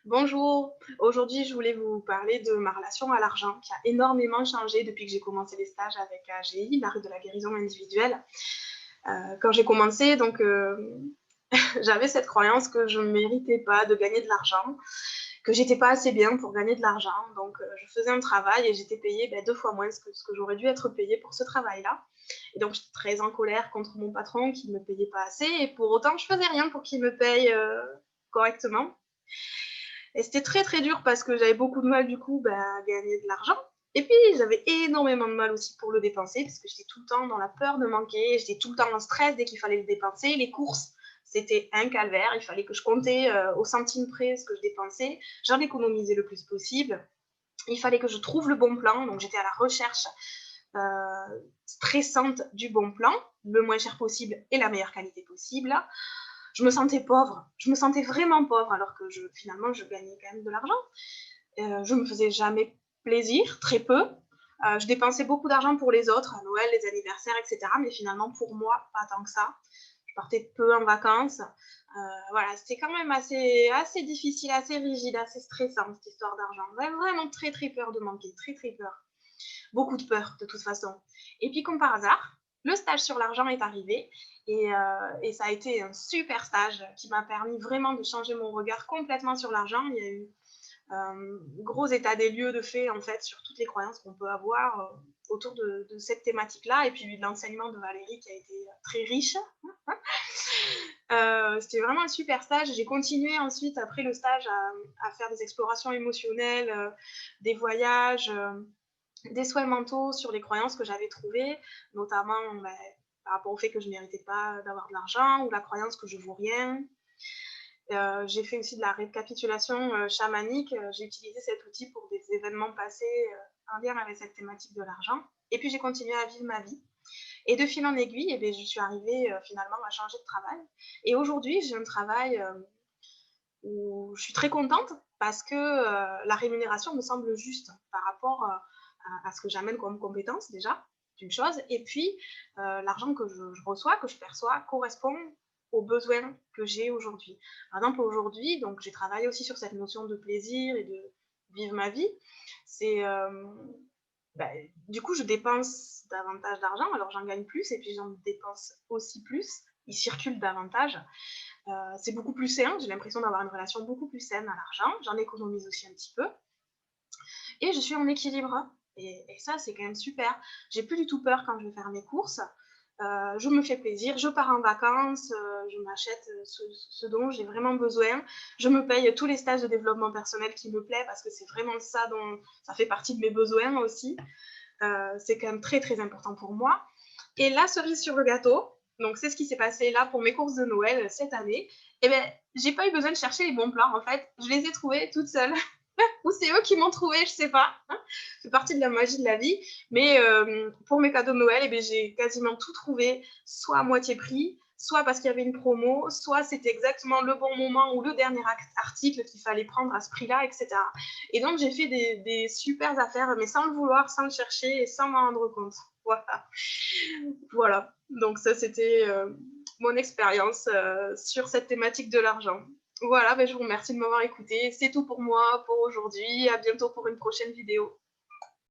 Bonjour, aujourd'hui je voulais vous parler de ma relation à l'argent qui a énormément changé depuis que j'ai commencé les stages avec AGI, l'art de la guérison individuelle. Quand j'ai commencé, j'avais cette croyance que je ne méritais pas de gagner de l'argent, que j'étais pas assez bien pour gagner de l'argent. Je faisais un travail et j'étais payée 2 fois moins ce que j'aurais dû être payée pour ce travail-là. Et donc j'étais très en colère contre mon patron qui ne me payait pas assez et pour autant je faisais rien pour qu'il me paye correctement. Et c'était très très dur parce que j'avais beaucoup de mal du coup à gagner de l'argent. Et puis j'avais énormément de mal aussi pour le dépenser parce que j'étais tout le temps dans la peur de manquer, j'étais tout le temps en stress dès qu'il fallait le dépenser. Les courses, c'était un calvaire, il fallait que je comptais au centime près ce que je dépensais, j'en économisais le plus possible. Il fallait que je trouve le bon plan, donc j'étais à la recherche stressante du bon plan, le moins cher possible et la meilleure qualité possible. Je me sentais pauvre, je me sentais vraiment pauvre alors que finalement je gagnais quand même de l'argent. Je me faisais jamais plaisir, très peu. Je dépensais beaucoup d'argent pour les autres, à Noël, les anniversaires, etc. Mais finalement pour moi, pas tant que ça. Je partais peu en vacances. Voilà, c'était quand même assez difficile, assez rigide, assez stressant cette histoire d'argent. J'avais vraiment très très peur de manquer, très très peur. Beaucoup de peur de toute façon. Et puis comme par hasard, le stage sur l'argent est arrivé et ça a été un super stage qui m'a permis vraiment de changer mon regard complètement sur l'argent. Il y a eu gros état des lieux de fait en fait sur toutes les croyances qu'on peut avoir autour de cette thématique-là et puis l'enseignement de Valérie qui a été très riche. C'était vraiment un super stage. J'ai continué ensuite après le stage à faire des explorations émotionnelles, des voyages, des soins mentaux sur les croyances que j'avais trouvées, notamment par rapport au fait que je ne méritais pas d'avoir de l'argent ou la croyance que je ne vaux rien. J'ai fait aussi de la récapitulation chamanique. J'ai utilisé cet outil pour des événements passés en lien avec cette thématique de l'argent. Et puis j'ai continué à vivre ma vie. Et de fil en aiguille, je suis arrivée finalement à changer de travail. Et aujourd'hui, j'ai un travail où je suis très contente parce que la rémunération me semble juste par rapport à ce que j'amène comme compétence déjà, d'une chose, et puis l'argent que je reçois, que je perçois, correspond aux besoins que j'ai aujourd'hui. Par exemple, aujourd'hui, donc j'ai travaillé aussi sur cette notion de plaisir et de vivre ma vie. C'est bah, du coup, je dépense davantage d'argent, alors j'en gagne plus et puis j'en dépense aussi plus. Il circule davantage. C'est beaucoup plus sain, j'ai l'impression d'avoir une relation beaucoup plus saine à l'argent. J'en économise aussi un petit peu. Et je suis en équilibre. Et ça, c'est quand même super. J'ai plus du tout peur quand je vais faire mes courses. Je me fais plaisir, je pars en vacances, je m'achète ce dont j'ai vraiment besoin. Je me paye tous les stages de développement personnel qui me plaisent parce que c'est vraiment ça dont ça fait partie de mes besoins aussi. C'est quand même très très important pour moi. Et la cerise sur le gâteau, donc c'est ce qui s'est passé là pour mes courses de Noël cette année. Et ben, j'ai pas eu besoin de chercher les bons plans en fait, je les ai trouvés toutes seules. Ou c'est eux qui m'ont trouvé, je sais pas. C'est partie de la magie de la vie. Mais pour mes cadeaux de Noël, j'ai quasiment tout trouvé, soit à moitié prix, soit parce qu'il y avait une promo, soit c'était exactement le bon moment ou le dernier article qu'il fallait prendre à ce prix-là, etc. Et donc j'ai fait des super affaires, mais sans le vouloir, sans le chercher et sans m'en rendre compte. Voilà. Voilà. Donc ça, c'était mon expérience sur cette thématique de l'argent. Voilà, je vous remercie de m'avoir écouté. C'est tout pour moi pour aujourd'hui. À bientôt pour une prochaine vidéo.